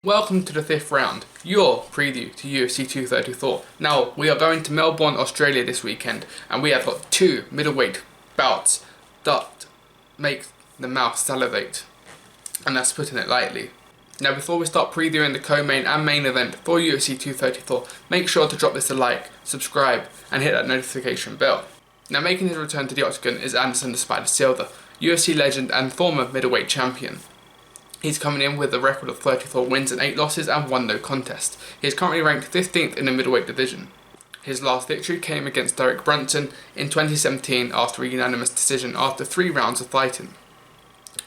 Welcome to the 5th round, your preview to UFC 234. Now, we are going to Melbourne, Australia this weekend, and we have got two middleweight bouts that make the mouth salivate, and that's putting it lightly. Now, before we start previewing the co-main and main event for UFC 234, make sure to drop this a like, subscribe, and hit that notification bell. Now, making his return to the octagon is Anderson Silva, UFC legend and former middleweight champion. He's coming in with a record of 34 wins and 8 losses and 1 no contest. He is currently ranked 15th in the middleweight division. His last victory came against Derek Brunson in 2017 after a unanimous decision after 3 rounds of fighting.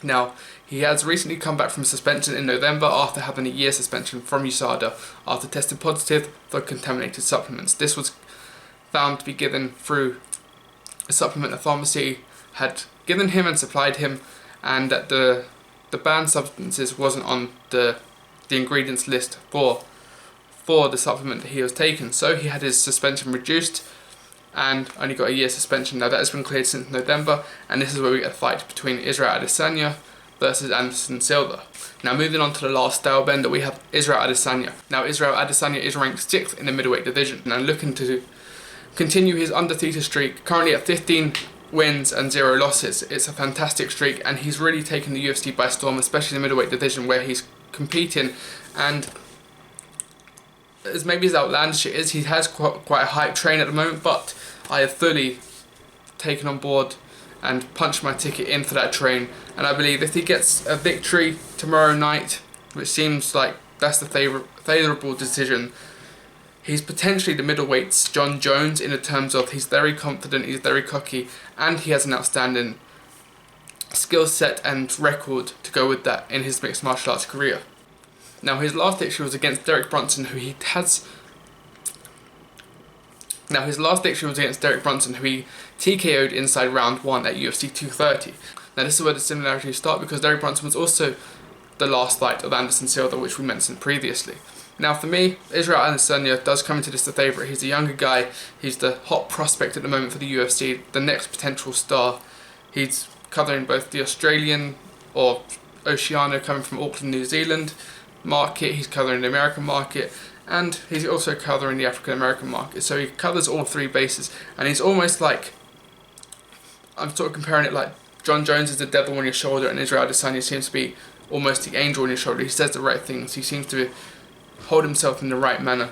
Now, he has recently come back from suspension in November after having a year suspension from USADA after testing positive for contaminated supplements. This was found to be given through a supplement a pharmacy had given him and supplied him, and that the banned substances wasn't on the ingredients list for the supplement that he was taking, so he had his suspension reduced and only got a year suspension. Now that has been cleared since November, and this is where we get a fight between Israel Adesanya versus Anderson Silva. Now moving on to the last stylebender, we have Israel Adesanya. Now Israel Adesanya is ranked 6th in the middleweight division and looking to continue his undefeated streak, currently at 15 wins and 0 losses. It's a fantastic streak, and he's really taken the UFC by storm, especially the middleweight division where he's competing. And as maybe as outlandish it is, he has quite a hype train at the moment, but I have fully taken on board and punched my ticket in for that train, and I believe if he gets a victory tomorrow night, which seems like that's the favourable decision, he's potentially the middleweight's John Jones in the terms of he's very confident, he's very cocky, and he has an outstanding skill set and record to go with that in his mixed martial arts career. Now his last victory was against Derek Brunson, who he TKO'd inside round 1 at UFC 230. Now this is where the similarities start, because Derek Brunson was also the last fight of Anderson Silva, which we mentioned previously. Now for me, Israel Adesanya does come into this the favourite. He's a younger guy, he's the hot prospect at the moment for the UFC, the next potential star. He's covering both the Australian or Oceania, coming from Auckland, New Zealand market, he's covering the American market, and he's also covering the African American market. So he covers all 3 bases, and he's almost like, I'm sort of comparing it like John Jones is the devil on your shoulder and Israel Adesanya seems to be almost the angel on your shoulder. He says the right things, he seems to hold himself in the right manner,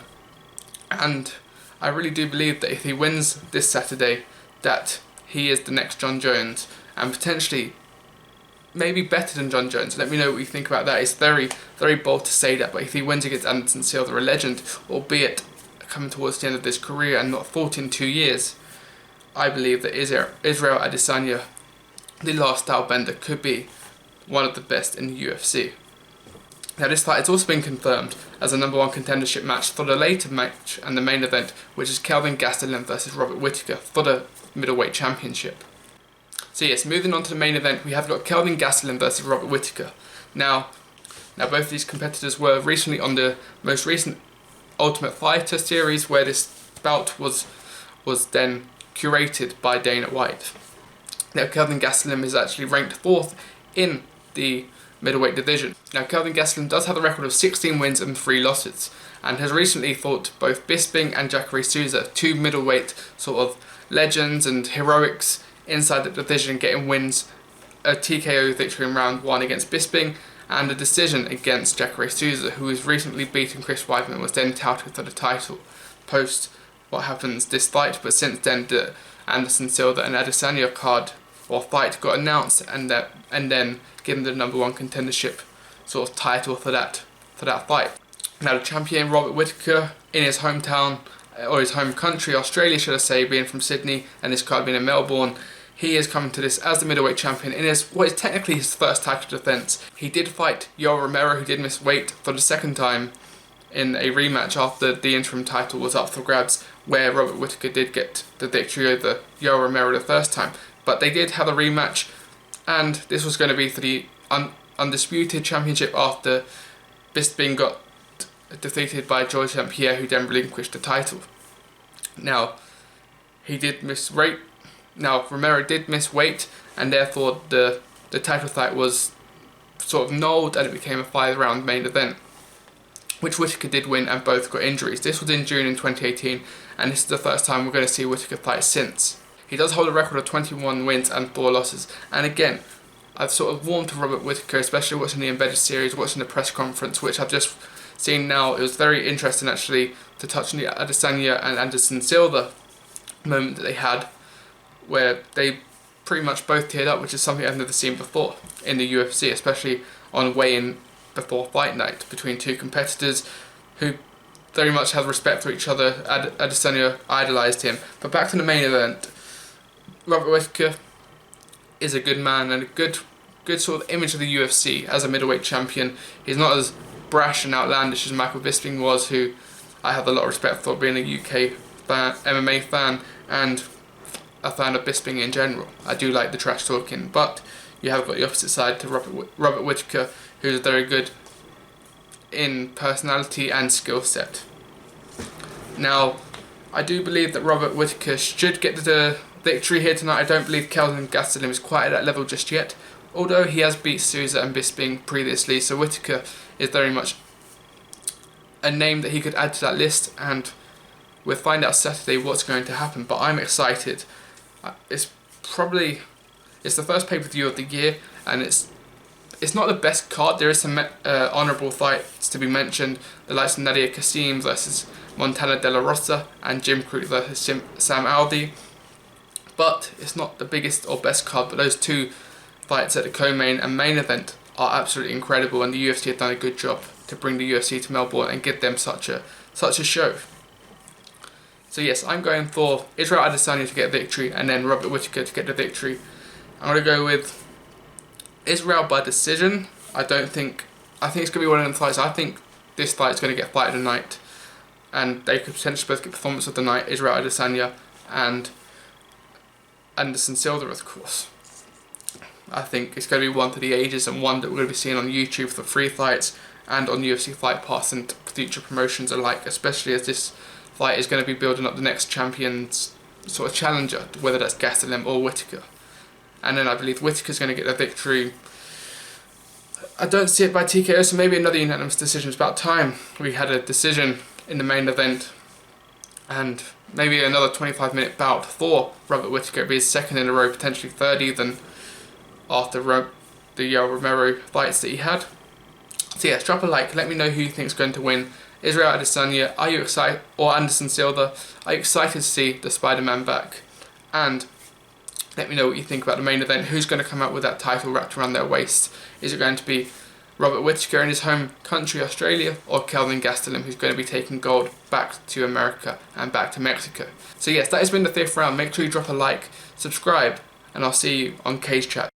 and I really do believe that if he wins this Saturday, that he is the next John Jones, and potentially maybe better than John Jones. Let me know what you think about that. It's very, very bold to say that, but if he wins against Anderson Silva, a legend, albeit coming towards the end of his career and not fought in 2 years, I believe that Israel Adesanya, the last stylebender, could be one of the best in the UFC. Now this fight has also been confirmed as a #1 contendership match for the later match and the main event, which is Kelvin Gastelum versus Whittaker for the middleweight championship. So yes, moving on to the main event, we have got Kelvin Gastelum versus Whittaker. Now both of these competitors were recently on the most recent Ultimate Fighter series, where this bout was then curated by Dana White. Now Kelvin Gastelum is actually ranked 4th in the middleweight division. Now Kelvin Gastelum does have a record of 16 wins and 3 losses, and has recently fought both Bisping and Jacare Souza, 2 middleweight sort of legends and heroics inside the division, getting wins, a TKO victory in round 1 against Bisping, and a decision against Jacare Souza, who was recently beaten Chris Weidman, was then touted for the title post what happens this fight, but since then the Anderson Silva and Adesanya card or fight got announced, and then given the #1 contendership sort of title for that fight. Now the champion Whittaker, in his hometown, or his home country, Australia should I say, being from Sydney and this card being in Melbourne, he is coming to this as the middleweight champion in what is technically his first title defence. He did fight Yoel Romero, who did miss weight for the 2nd time in a rematch after the interim title was up for grabs, where Whittaker did get the victory over Yoel Romero the 1st time. But they did have a rematch, and this was going to be for the undisputed championship after Bisping got defeated by Georges St. Pierre, who then relinquished the title. Now, he did miss weight. Now, Romero did miss weight, and therefore the title fight was sort of nulled, and it became a 5-round main event. which Whittaker did win, and both got injuries. This was in June in 2018, and this is the first time we're going to see Whittaker fight since. He does hold a record of 21 wins and 4 losses, and again, I've sort of warmed to Robert Whittaker, especially watching the Embedded series, watching the press conference, which I've just seen now. It was very interesting actually to touch on the Adesanya and Anderson Silva moment that they had, where they pretty much both teared up, which is something I've never seen before in the UFC, especially on weigh-in before fight night between two competitors who very much have respect for each other. Adesanya idolised him. But back to the main event, Robert Whittaker is a good man and a good sort of image of the UFC as a middleweight champion. He's not as brash and outlandish as Michael Bisping was, who I have a lot of respect for, being a UK MMA fan and a fan of Bisping in general. I do like the trash talking, but you have got the opposite side to Robert Whittaker, who's very good in personality and skill set. Now, I do believe that Robert Whittaker should get the victory here tonight. I don't believe Kelvin Gastelum is quite at that level just yet, although he has beat Souza and Bisping previously, so Whittaker is very much a name that he could add to that list, and we'll find out Saturday what's going to happen. But I'm excited. It's the first pay-per-view of the year, and it's not the best card. There is some honourable fights to be mentioned, the likes of Nadia Kassim versus Montana De La Rosa and Jim Crute versus Sam Alvey. But it's not the biggest or best card, but those two fights at the co-main and main event are absolutely incredible, and the UFC have done a good job to bring the UFC to Melbourne and give them such a show. So yes, I'm going for Israel Adesanya to get a victory and then Robert Whittaker to get the victory. I'm going to go with Israel by decision. I think it's going to be one of them fights. I think this fight is going to get fight of the night, and they could potentially both get performance of the night, Israel Adesanya and Anderson Silva, of course. I think it's going to be one for the ages, and one that we're going to be seeing on YouTube for free fights and on UFC Fight Pass and future promotions alike, especially as this fight is going to be building up the next champion's sort of challenger, whether that's Gastelum or Whittaker. And then I believe Whittaker's going to get the victory. I don't see it by TKO, so maybe another unanimous decision. It's about time we had a decision in the main event, and maybe another 25-minute bout for Robert Whittaker. It'll be his second in a row, potentially third even, after the Romero fights that he had. So yes, drop a like, let me know who you think is going to win. Israel Adesanya, are you excited, or Anderson Silva, are you excited to see the Spider-Man back? And let me know what you think about the main event. Who's going to come out with that title wrapped around their waist? Is it going to be Robert Whittaker in his home country, Australia, or Kelvin Gastelum, who's going to be taking gold back to America and back to Mexico? So yes, that has been the 5th round. Make sure you drop a like, subscribe, and I'll see you on Cage Chat.